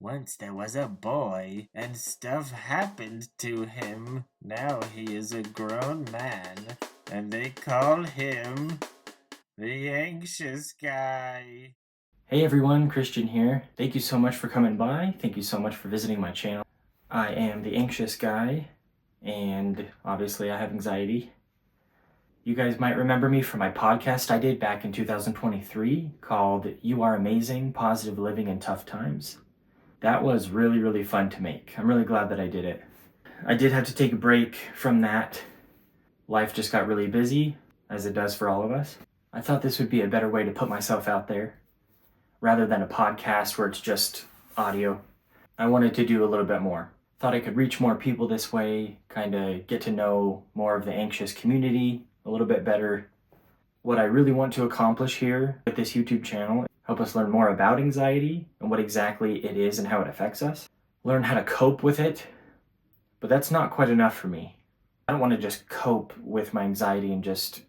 Once there was a boy, and stuff happened to him. Now he is a grown man, and they call him the Anxious Guy. Hey everyone, Christian here. Thank you so much for coming by. Thank you so much for visiting my channel. I am the Anxious Guy, and obviously I have anxiety. You guys might remember me from my podcast I did back in 2023 called You Are Amazing, Positive Living in Tough Times. That was really fun to make. I'm really glad that I did it. I did have to take a break from that. Life just got really busy, as it does for all of us. I thought this would be a better way to put myself out there, rather than a podcast where it's just audio. I wanted to do a little bit more. Thought I could reach more people this way, kind of get to know more of the anxious community a little bit better. What I really want to accomplish here with this YouTube channel, help us learn more about anxiety and what exactly it is and how it affects us. Learn how to cope with it, but that's not quite enough for me. I don't want to just cope with my anxiety and just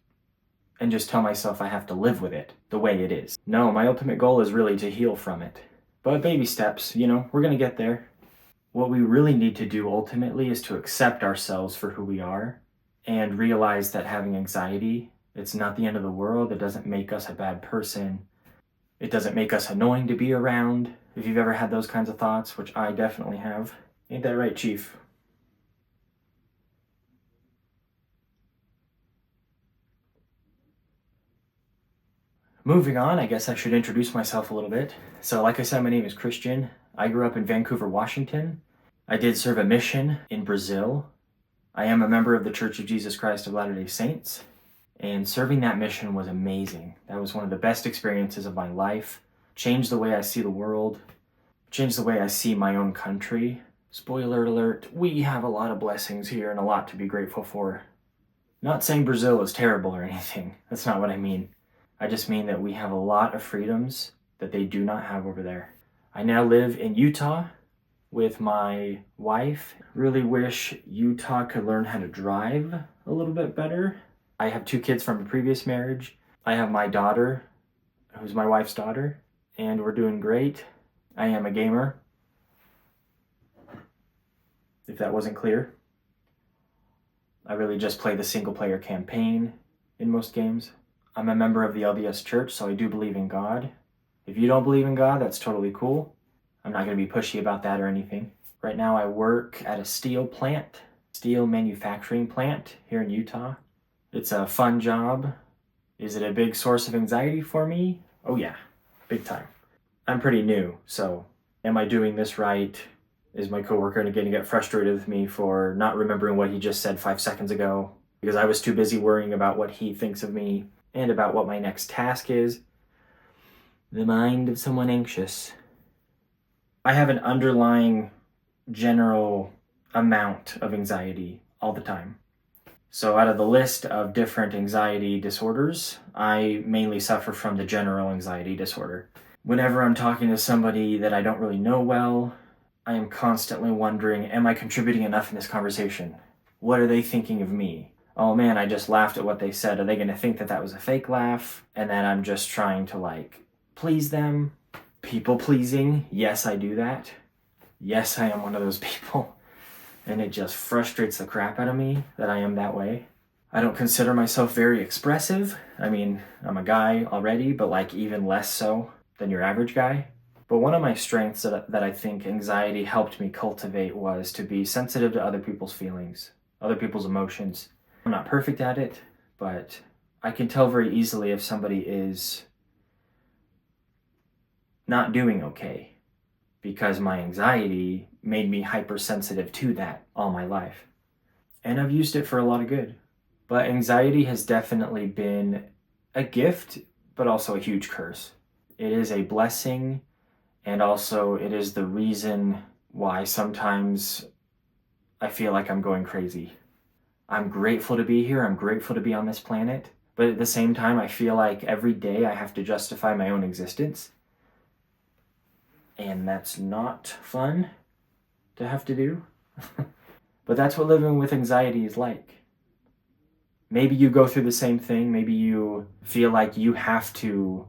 tell myself I have to live with it the way it is. No, my ultimate goal is really to heal from it. But baby steps, we're gonna get there. What we really need to do ultimately is to accept ourselves for who we are and realize that having anxiety, it's not the end of the world. It doesn't make us a bad person. It doesn't make us annoying to be around. If you've ever had those kinds of thoughts, which I definitely have. Ain't that right, Chief? Moving on, I guess I should introduce myself a little bit. So like I said, my name is Christian. I grew up in Vancouver, Washington. I did serve a mission in Brazil. I am a member of the Church of Jesus Christ of Latter-day Saints, and serving that mission was amazing. That was one of the best experiences of my life. Changed the way I see the world, changed the way I see my own country. Spoiler alert, we have a lot of blessings here and a lot to be grateful for. Not saying Brazil is terrible or anything. That's not what I mean. I just mean that we have a lot of freedoms that they do not have over there. I now live in Utah with my wife. Really wish Utah could learn how to drive a little bit better. I have 2 kids from a previous marriage. I have my daughter, who's my wife's daughter, and we're doing great. I am a gamer, if that wasn't clear. I really just play the single player campaign in most games. I'm a member of the LDS Church, so I do believe in God. If you don't believe in God, that's totally cool. I'm not going to be pushy about that or anything. Right now I work at a steel manufacturing plant here in Utah. It's a fun job. Is it a big source of anxiety for me? Oh yeah, big time. I'm pretty new, so am I doing this right? Is my coworker going to get frustrated with me for not remembering what he just said 5 seconds ago? Because I was too busy worrying about what he thinks of me and about what my next task is. The mind of someone anxious. I have an underlying general amount of anxiety all the time. So out of the list of different anxiety disorders, I mainly suffer from the general anxiety disorder. Whenever I'm talking to somebody that I don't really know well, I am constantly wondering, am I contributing enough in this conversation? What are they thinking of me? Oh man, I just laughed at what they said. Are they going to think that that was a fake laugh? And then I'm just trying to please them. People pleasing. Yes, I do that. Yes, I am one of those people. And it just frustrates the crap out of me that I am that way. I don't consider myself very expressive. I mean, I'm a guy already, but even less so than your average guy. But one of my strengths that I think anxiety helped me cultivate was to be sensitive to other people's feelings, other people's emotions. I'm not perfect at it, but I can tell very easily if somebody is not doing okay, because my anxiety made me hypersensitive to that all my life. And I've used it for a lot of good. But anxiety has definitely been a gift, but also a huge curse. It is a blessing, and also it is the reason why sometimes I feel like I'm going crazy. I'm grateful to be here. I'm grateful to be on this planet. But at the same time, I feel like every day I have to justify my own existence. And that's not fun to have to do. But that's what living with anxiety is like. Maybe you go through the same thing. Maybe you feel like you have to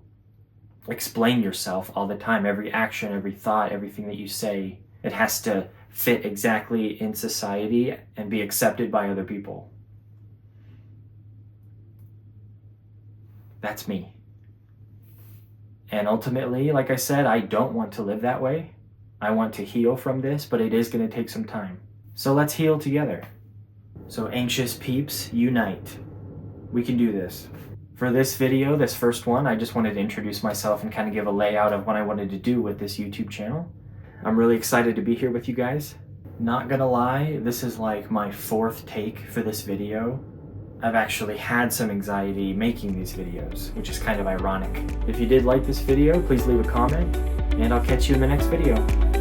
explain yourself all the time. Every action, every thought, everything that you say, it has to fit exactly in society and be accepted by other people. That's me. And ultimately, like I said, I don't want to live that way. I want to heal from this, but it is going to take some time. So let's heal together. So anxious peeps, unite. We can do this. For this video, this first one, I just wanted to introduce myself and kind of give a layout of what I wanted to do with this YouTube channel. I'm really excited to be here with you guys. Not gonna lie, this is like my 4th take for this video. I've actually had some anxiety making these videos, which is kind of ironic. If you did like this video, please leave a comment, and I'll catch you in the next video.